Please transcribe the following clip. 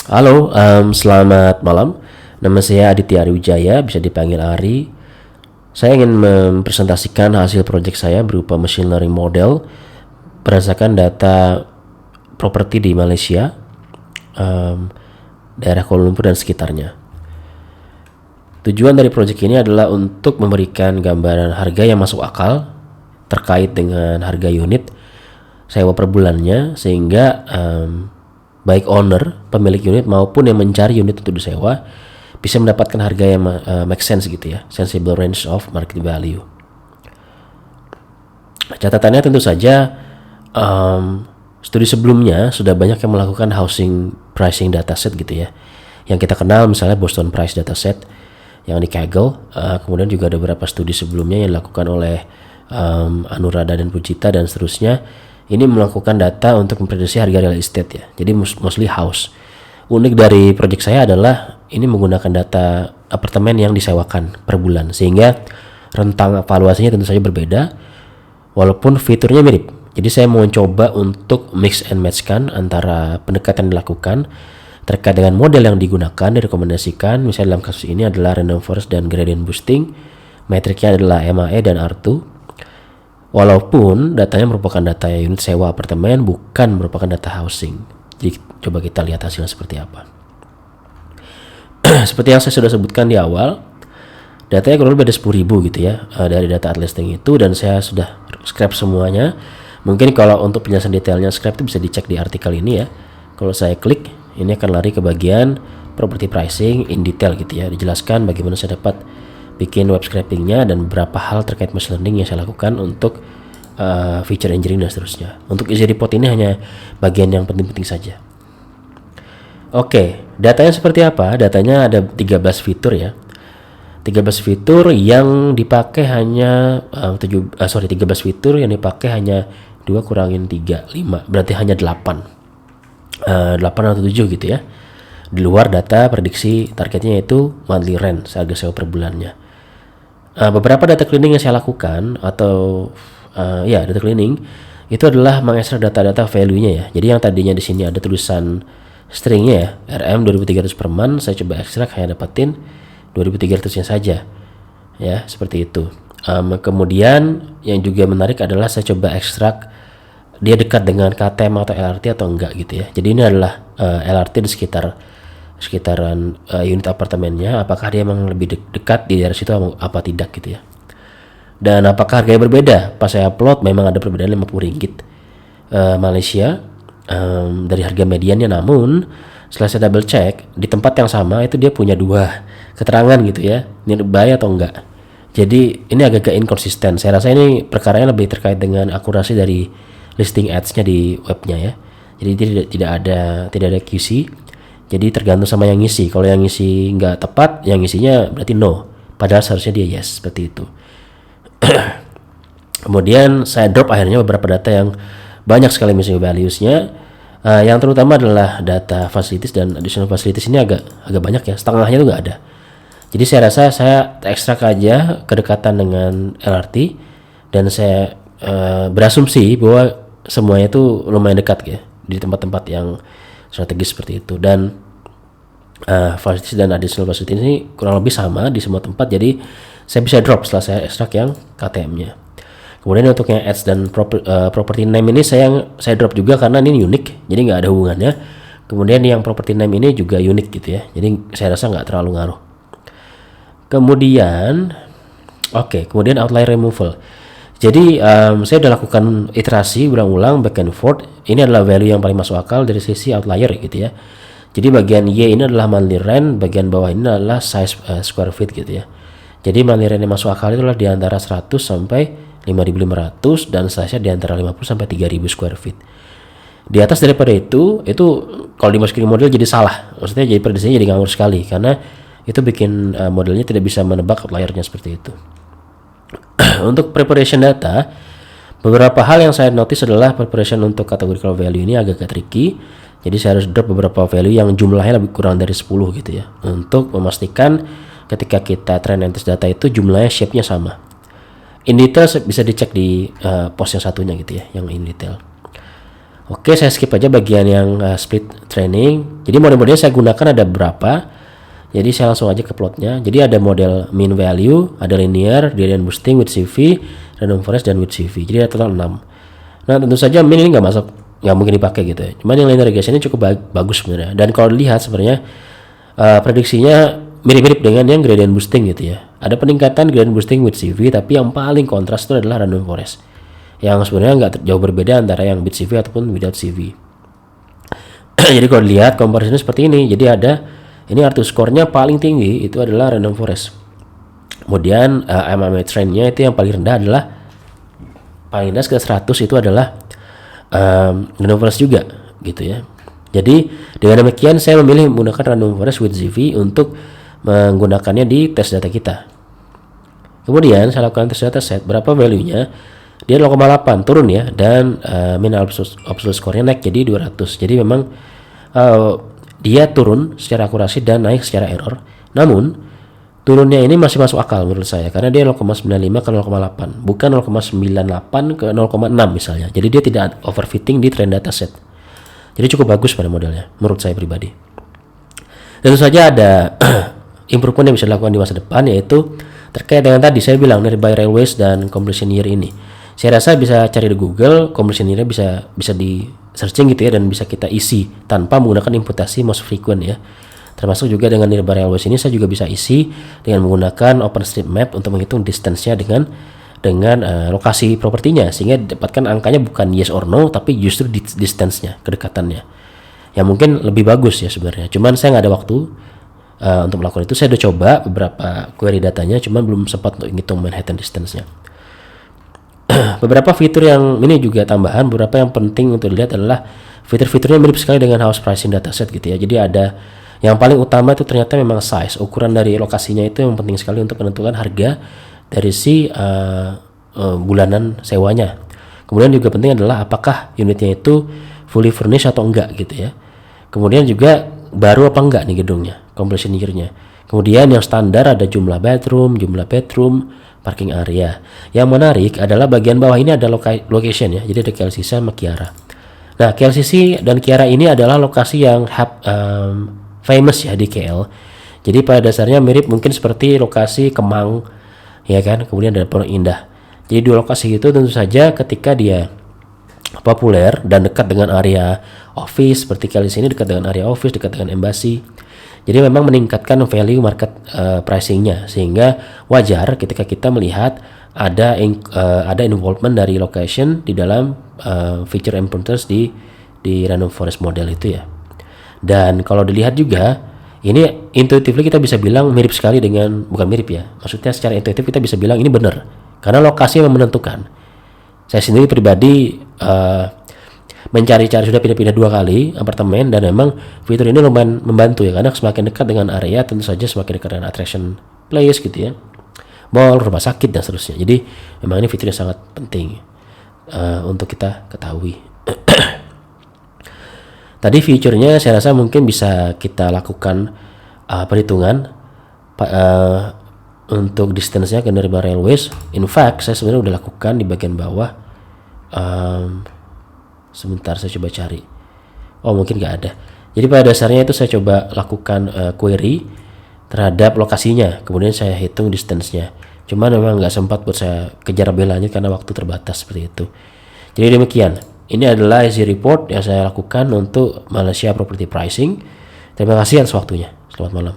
Halo, selamat malam. Nama saya Aditya Ariwijaya, bisa dipanggil Ari. Saya ingin mempresentasikan hasil proyek saya berupa machine learning model berdasarkan data properti di Malaysia, em, daerah Kuala Lumpur dan sekitarnya. Tujuan dari proyek ini adalah untuk memberikan gambaran harga yang masuk akal terkait dengan harga unit sewa per bulannya, sehingga baik owner, pemilik unit maupun yang mencari unit untuk disewa bisa mendapatkan harga yang make sense gitu ya, sensible range of market value. Catatannya tentu saja, studi sebelumnya sudah banyak yang melakukan housing pricing dataset gitu ya, yang kita kenal misalnya Boston Price Dataset yang di Kaggle. Kemudian juga ada beberapa studi sebelumnya yang dilakukan oleh Anuradha dan Pujita dan seterusnya. Ini melakukan data untuk memprediksi harga real estate ya, jadi mostly house. Unik dari proyek saya adalah ini menggunakan data apartemen yang disewakan per bulan, sehingga rentang evaluasinya tentu saja berbeda walaupun fiturnya mirip. Jadi saya mau coba untuk mix and match kan antara pendekatan yang dilakukan terkait dengan model yang digunakan, direkomendasikan. Misalnya dalam kasus ini adalah random forest dan gradient boosting, metriknya adalah MAE dan R2. Walaupun datanya merupakan data unit sewa apartemen, bukan merupakan data housing. Jadi coba kita lihat hasilnya seperti apa. Seperti yang saya sudah sebutkan di awal, datanya kurang lebih ada 10.000 gitu ya, dari data ad listing itu, dan saya sudah scrap semuanya. Mungkin kalau untuk penjelasan detailnya scrap itu bisa dicek di artikel ini ya. Kalau saya klik, ini akan lari ke bagian property pricing in detail gitu ya, dijelaskan bagaimana saya dapat bikin web scrapingnya dan beberapa hal terkait machine learning yang saya lakukan untuk feature engineering dan seterusnya. Untuk isi report ini hanya bagian yang penting-penting saja. Oke, datanya seperti apa? Datanya ada 13 fitur ya. 13 fitur yang dipakai hanya 13 fitur yang dipakai hanya 2 kurangin 3, 5. Berarti hanya 8 atau 7 gitu ya. Di luar data prediksi targetnya yaitu monthly rent, harga sewa per bulannya. Beberapa data cleaning yang saya lakukan atau data cleaning itu adalah mengekstrak data-data value-nya ya. Jadi yang tadinya di sini ada tulisan stringnya ya, RM 2.300 per month, saya coba ekstrak hanya dapatin 2.300-nya saja. Ya, seperti itu. Kemudian yang juga menarik adalah saya coba ekstrak dia dekat dengan KTM atau LRT atau enggak gitu ya. Jadi ini adalah LRT di sekitaran unit apartemennya, apakah dia memang lebih dekat di daerah situ apa tidak gitu ya. Dan apakah harganya berbeda? Pas saya upload memang ada perbedaan Rp50 Malaysia dari harga mediannya, namun setelah saya double check di tempat yang sama itu dia punya 2 keterangan gitu ya, nearby atau enggak. Jadi ini agak-agak inkonsisten. Saya rasa ini perkaranya lebih terkait dengan akurasi dari listing ads-nya di webnya ya. Jadi tidak ada QC. Jadi tergantung sama yang ngisi. Kalau yang ngisi nggak tepat, yang ngisinya berarti no. Padahal seharusnya dia yes, seperti itu. Kemudian saya drop akhirnya beberapa data yang banyak sekali missing values-nya. Yang terutama adalah data facilities dan additional facilities ini agak banyak ya. Setengahnya itu nggak ada. Jadi saya rasa saya ekstrak aja kedekatan dengan LRT dan saya berasumsi bahwa semuanya itu lumayan dekat ya di tempat-tempat yang strategis seperti itu. Dan facilities dan additional facilities ini kurang lebih sama di semua tempat, jadi saya bisa drop setelah saya ekstrak yang KTM-nya. Kemudian untuk yang ads dan property name ini saya drop juga karena ini unik, jadi nggak ada hubungannya. Kemudian yang property name ini juga unik gitu ya, jadi saya rasa nggak terlalu ngaruh. Kemudian outlier removal. Jadi saya sudah lakukan iterasi berulang-ulang back and forth. Ini adalah value yang paling masuk akal dari sisi outlier gitu ya. Jadi bagian Y ini adalah monthly rent, bagian bawah ini adalah size square feet gitu ya. Jadi monthly rent yang masuk akal itu adalah di antara 100 sampai 5.500 dan size-nya di antara 50 sampai 3.000 square feet. Di atas daripada itu kalau dimasukin model jadi salah. Maksudnya jadi prediksinya jadi ngawur sekali karena itu bikin modelnya tidak bisa menebak outlier-nya seperti itu. Untuk preparation data, beberapa hal yang saya notice adalah preparation untuk categorical value ini agak tricky. Jadi saya harus drop beberapa value yang jumlahnya lebih kurang dari 10 gitu ya, untuk memastikan ketika kita train and test data itu jumlahnya shape-nya sama. In detail bisa dicek di post yang satunya gitu ya, yang in detail. Oke, saya skip aja bagian yang split training. Jadi model-modelnya saya gunakan ada berapa. Jadi saya langsung aja ke plotnya. Jadi ada model mean value, ada linear, gradient boosting with CV, random forest dan with CV. Jadi ada total 6. Nah, tentu saja mean ini nggak mungkin dipakai gitu ya. Cuman yang linear regression ini cukup bagus sebenarnya. Dan kalau dilihat sebenarnya prediksinya mirip-mirip dengan yang gradient boosting gitu ya. Ada peningkatan gradient boosting with CV, tapi yang paling kontras itu adalah random forest, yang sebenarnya nggak jauh berbeda antara yang with CV ataupun without CV. Jadi kalau dilihat comparisonnya seperti ini, jadi ada ini R2 score-nya paling tinggi itu adalah random forest. Kemudian MMA trend-nya itu yang paling rendah adalah paling rendah ke 100 itu adalah random forest juga gitu ya. Jadi dengan demikian saya memilih menggunakan random forest with CV untuk menggunakannya di tes data kita. Kemudian saya lakukan tes data set, berapa value-nya? Dia 0,8 turun ya, dan mean absolute score-nya naik jadi 200. Jadi memang dia turun secara akurasi dan naik secara error. Namun turunnya ini masih masuk akal menurut saya, karena dia 0,95 ke 0,8, bukan 0,98 ke 0,6 misalnya. Jadi dia tidak overfitting di trend data set. Jadi cukup bagus pada modelnya menurut saya pribadi. Tentu saja ada improvement yang bisa dilakukan di masa depan, yaitu terkait dengan tadi saya bilang nearby railways dan completion year ini. Saya rasa bisa cari di Google, completion year-nya bisa di searching gitu ya, dan bisa kita isi tanpa menggunakan imputasi most frequent ya. Termasuk juga dengan nearby railways ini saya juga bisa isi dengan menggunakan OpenStreetMap untuk menghitung distance-nya dengan lokasi propertinya, sehingga dapatkan angkanya bukan yes or no, tapi justru distance-nya, kedekatannya. Yang mungkin lebih bagus ya sebenarnya. Cuman saya nggak ada waktu untuk melakukan itu. Saya udah coba beberapa query datanya, cuman belum sempat untuk ngitung Manhattan distance-nya. Beberapa fitur yang ini juga tambahan, beberapa yang penting untuk dilihat adalah fitur-fiturnya mirip sekali dengan house pricing dataset gitu ya. Jadi ada yang paling utama itu ternyata memang size, ukuran dari lokasinya itu yang penting sekali untuk menentukan harga dari si bulanan sewanya. Kemudian juga penting adalah apakah unitnya itu fully furnished atau enggak gitu ya. Kemudian juga baru apa enggak nih gedungnya, completion year-nya. Kemudian yang standar ada jumlah bedroom, parking area. Yang menarik adalah bagian bawah ini ada location ya. Jadi ada KLCC sama Kiara. Nah, KLCC dan Kiara ini adalah lokasi yang famous ya di KL. Jadi pada dasarnya mirip mungkin seperti lokasi Kemang ya kan. Kemudian ada Pondok Indah. Jadi dua lokasi itu tentu saja ketika dia populer dan dekat dengan area office, seperti KLCC ini dekat dengan area office, dekat dengan embassy. Jadi memang meningkatkan value market pricing-nya, sehingga wajar ketika kita melihat ada involvement dari location di dalam feature improvements di random forest model itu ya. Dan kalau dilihat juga ini intuitively kita bisa bilang mirip sekali dengan, bukan mirip ya, maksudnya secara intuitif kita bisa bilang ini benar karena lokasi yang menentukan. Saya sendiri pribadi mencari-cari sudah pindah-pindah 2 kali apartemen, dan memang fitur ini lumayan membantu ya, karena semakin dekat dengan area tentu saja semakin dekat dengan attraction place gitu ya, mall, rumah sakit dan seterusnya. Jadi memang ini fiturnya sangat penting untuk kita ketahui. Tadi fiturnya saya rasa mungkin bisa kita lakukan perhitungan untuk distance-nya ke nearby railways. In fact saya sebenarnya udah lakukan di bagian bawah. Sebentar saya coba cari. Oh mungkin nggak ada. Jadi pada dasarnya itu saya coba lakukan query terhadap lokasinya, kemudian saya hitung distance-nya. Cuman memang nggak sempat buat saya kejar lebih lanjut karena waktu terbatas seperti itu. Jadi demikian. Ini adalah easy report yang saya lakukan untuk Malaysia Property Pricing. Terima kasih atas waktunya. Selamat malam.